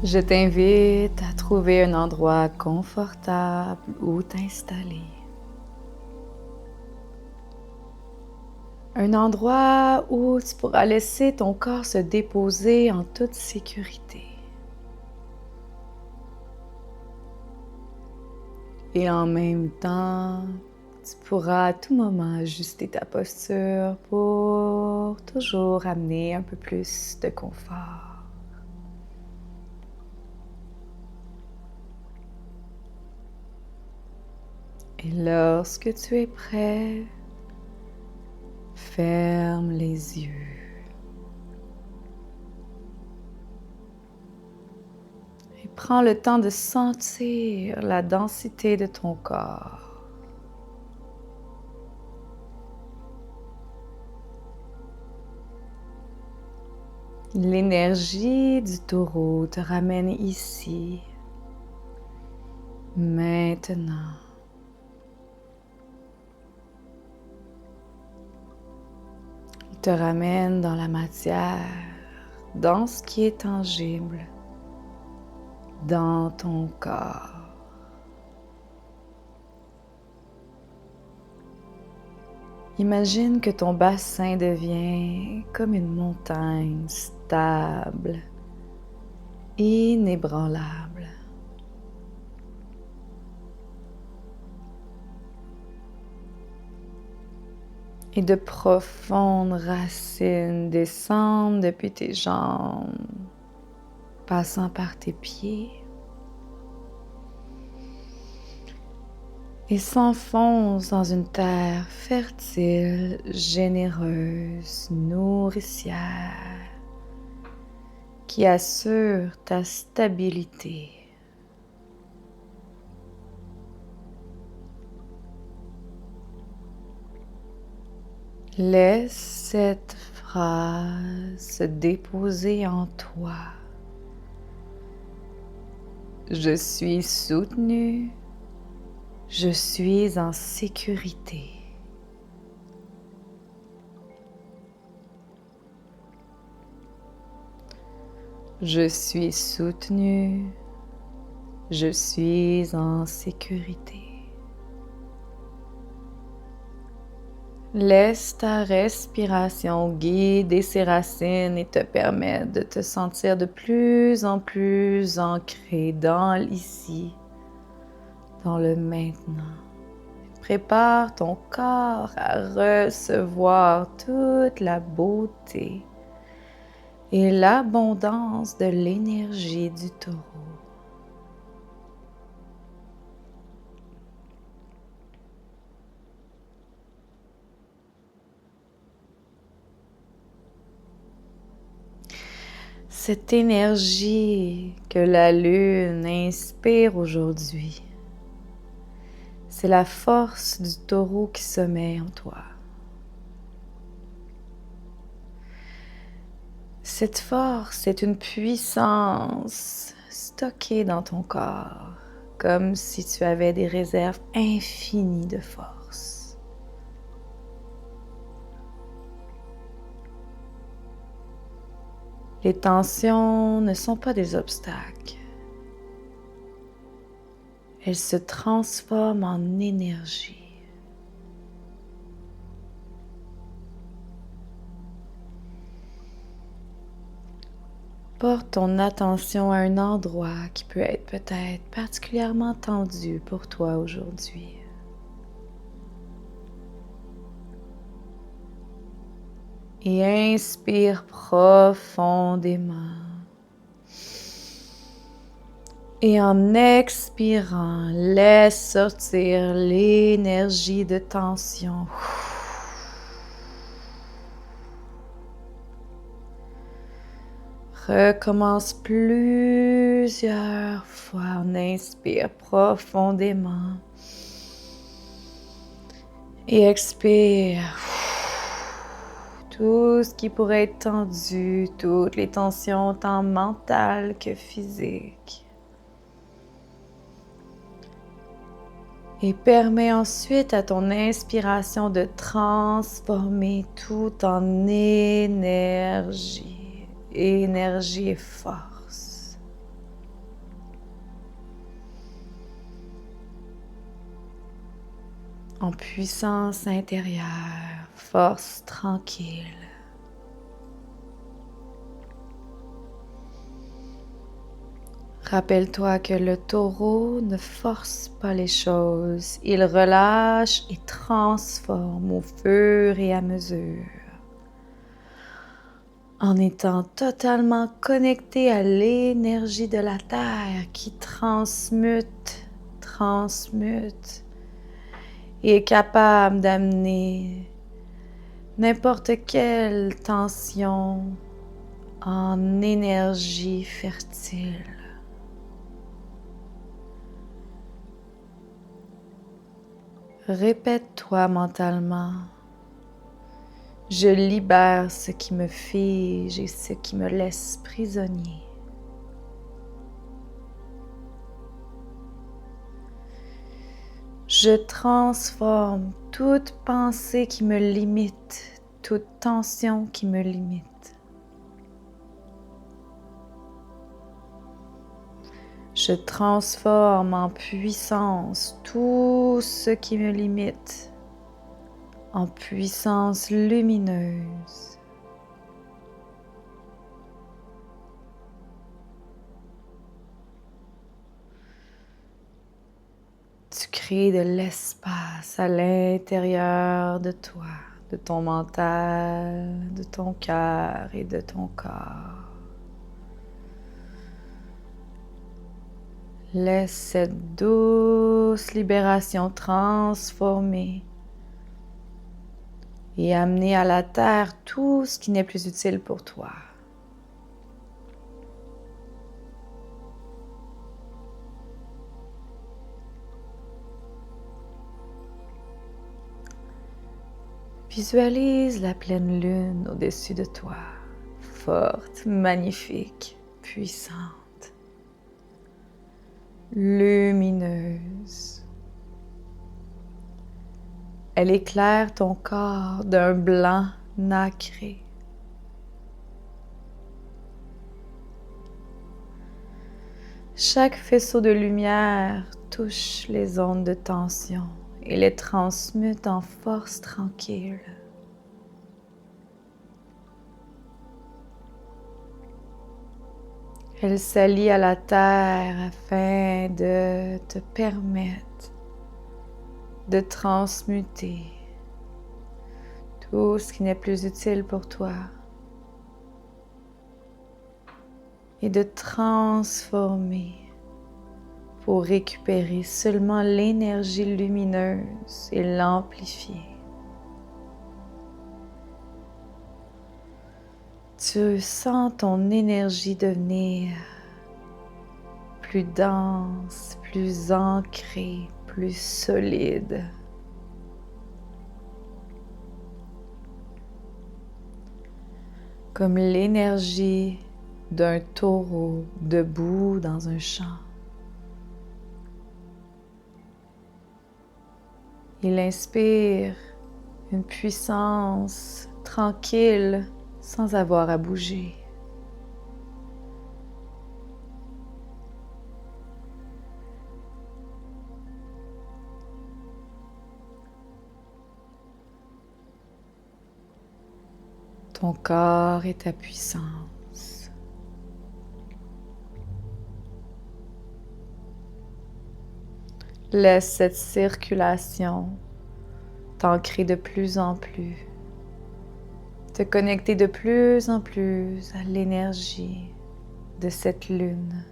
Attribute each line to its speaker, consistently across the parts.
Speaker 1: Je t'invite à trouver un endroit confortable où t'installer. Un endroit où tu pourras laisser ton corps se déposer en toute sécurité. Et en même temps, tu pourras à tout moment ajuster ta posture pour toujours amener un peu plus de confort. Et lorsque tu es prêt, ferme les yeux. Et prends le temps de sentir la densité de ton corps. L'énergie du taureau te ramène ici, maintenant. Il te ramène dans la matière, dans ce qui est tangible, dans ton corps. Imagine que ton bassin devient comme une montagne stable, inébranlable. Et de profondes racines descendent depuis tes jambes, passant par tes pieds et s'enfoncent dans une terre fertile, généreuse, nourricière, qui assure ta stabilité. Laisse cette phrase se déposer en toi. Je suis soutenu, je suis en sécurité. Je suis soutenu, je suis en sécurité. Laisse ta respiration guider ses racines et te permettre de te sentir de plus en plus ancré dans l'ici, dans le maintenant. Prépare ton corps à recevoir toute la beauté et l'abondance de l'énergie du taureau. Cette énergie que la lune inspire aujourd'hui, c'est la force du taureau qui sommeille en toi. Cette force est une puissance stockée dans ton corps, comme si tu avais des réserves infinies de force. Les tensions ne sont pas des obstacles. Elles se transforment en énergie. Porte ton attention à un endroit qui peut être peut-être particulièrement tendu pour toi aujourd'hui. Et inspire profondément. Et en expirant, laisse sortir l'énergie de tension. Recommence plusieurs fois. On inspire profondément. Et expire. Tout ce qui pourrait être tendu, toutes les tensions tant mentales que physiques. Et permets ensuite à ton inspiration de transformer tout en énergie. Énergie et force. en puissance intérieure, force tranquille. Rappelle-toi que le taureau ne force pas les choses, il relâche et transforme au fur et à mesure. En étant totalement connecté à l'énergie de la terre qui transmute et est capable d'amener n'importe quelle tension en énergie fertile. Répète-toi mentalement: je libère ce qui me fige et ce qui me laisse prisonnier. Je transforme toute pensée qui me limite, toute tension qui me limite. Je transforme en puissance tout ce qui me limite en puissance lumineuse. Tu crées de l'espace à l'intérieur de toi, de ton mental, de ton cœur et de ton corps. Laisse cette douce libération transformer et amener à la terre tout ce qui n'est plus utile pour toi. Visualise la pleine lune au-dessus de toi, forte, magnifique, puissante, lumineuse. Elle éclaire ton corps d'un blanc nacré. Chaque faisceau de lumière touche les ondes de tension et les transmute en force tranquille. Elle s'allie à la terre afin de te permettre de transmuter tout ce qui n'est plus utile pour toi et de transformer pour récupérer seulement l'énergie lumineuse et l'amplifier. Tu sens ton énergie devenir plus dense, plus ancrée, plus solide. Comme l'énergie d'un taureau debout dans un champ. Il inspire une puissance tranquille sans avoir à bouger. Ton corps et ta puissance. Laisse cette circulation t'ancrer de plus en plus, te connecter de plus en plus à l'énergie de cette lune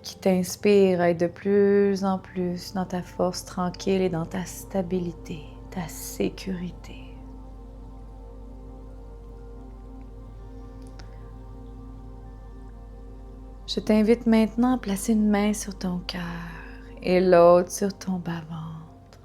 Speaker 1: qui t'inspire à être de plus en plus dans ta force tranquille et dans ta stabilité, ta sécurité. Je t'invite maintenant à placer une main sur ton cœur et l'autre sur ton bas-ventre.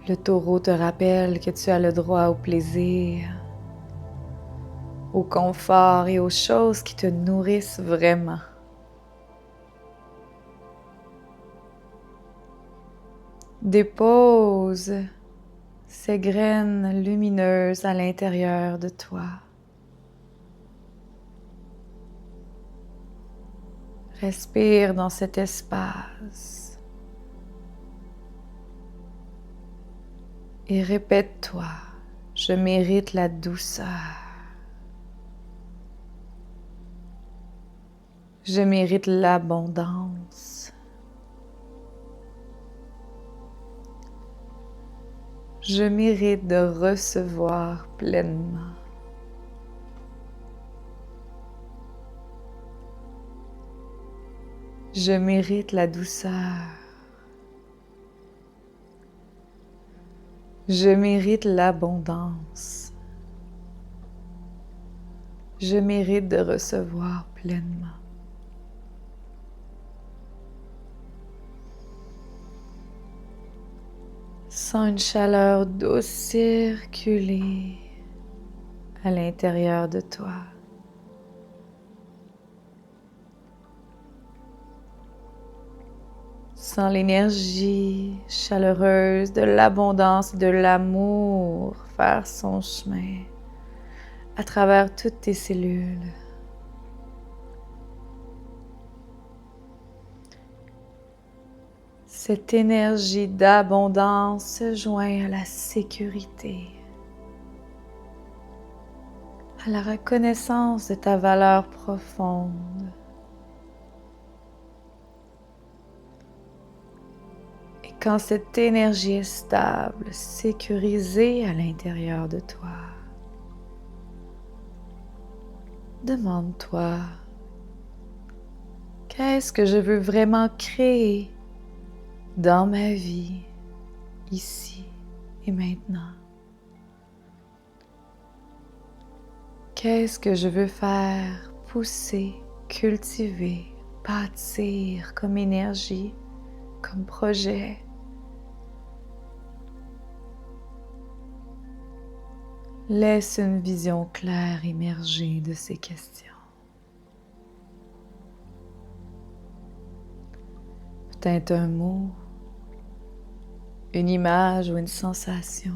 Speaker 1: Le taureau te rappelle que tu as le droit au plaisir, au confort et aux choses qui te nourrissent vraiment. Dépose ces graines lumineuses à l'intérieur de toi. Respire dans cet espace et répète-toi, je mérite la douceur. Je mérite l'abondance. Je mérite de recevoir pleinement. Je mérite la douceur. Je mérite l'abondance. Je mérite de recevoir pleinement. Sens une chaleur douce circuler à l'intérieur de toi. Sens l'énergie chaleureuse de l'abondance et de l'amour faire son chemin à travers toutes tes cellules. Cette énergie d'abondance se joint à la sécurité, à la reconnaissance de ta valeur profonde. Et quand cette énergie est stable, sécurisée à l'intérieur de toi, demande-toi, qu'est-ce que je veux vraiment créer dans ma vie, ici et maintenant? Qu'est-ce que je veux faire pousser, cultiver, bâtir comme énergie, comme projet? Laisse une vision claire émerger de ces questions. Peut-être un mot, une image ou une sensation.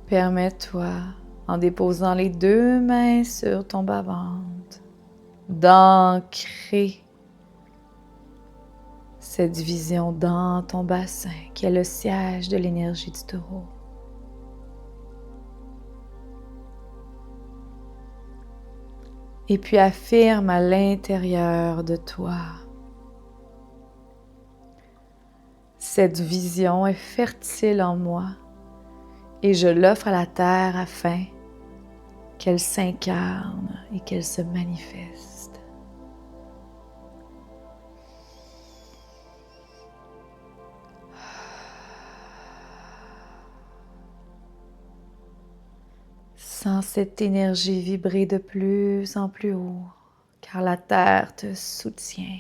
Speaker 1: Permets-toi, en déposant les deux mains sur ton bas-ventre, d'ancrer cette vision dans ton bassin qui est le siège de l'énergie du taureau. Et puis affirme à l'intérieur de toi, cette vision est fertile en moi et je l'offre à la terre afin qu'elle s'incarne et qu'elle se manifeste. Sens cette énergie vibrer de plus en plus haut, car la terre te soutient.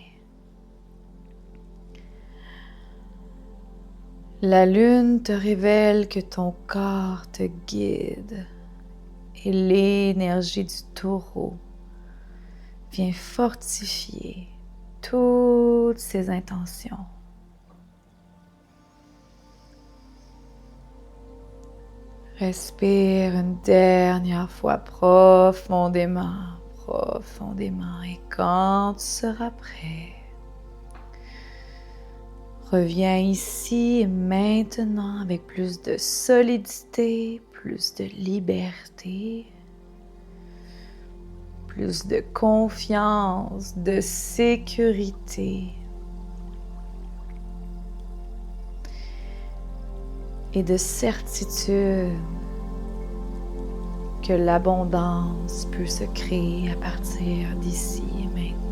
Speaker 1: La lune te révèle que ton corps te guide et l'énergie du taureau vient fortifier toutes ses intentions. Respire une dernière fois profondément, profondément. Et quand tu seras prêt, reviens ici et maintenant avec plus de solidité, plus de liberté, plus de confiance, de sécurité et de certitude que l'abondance peut se créer à partir d'ici et maintenant.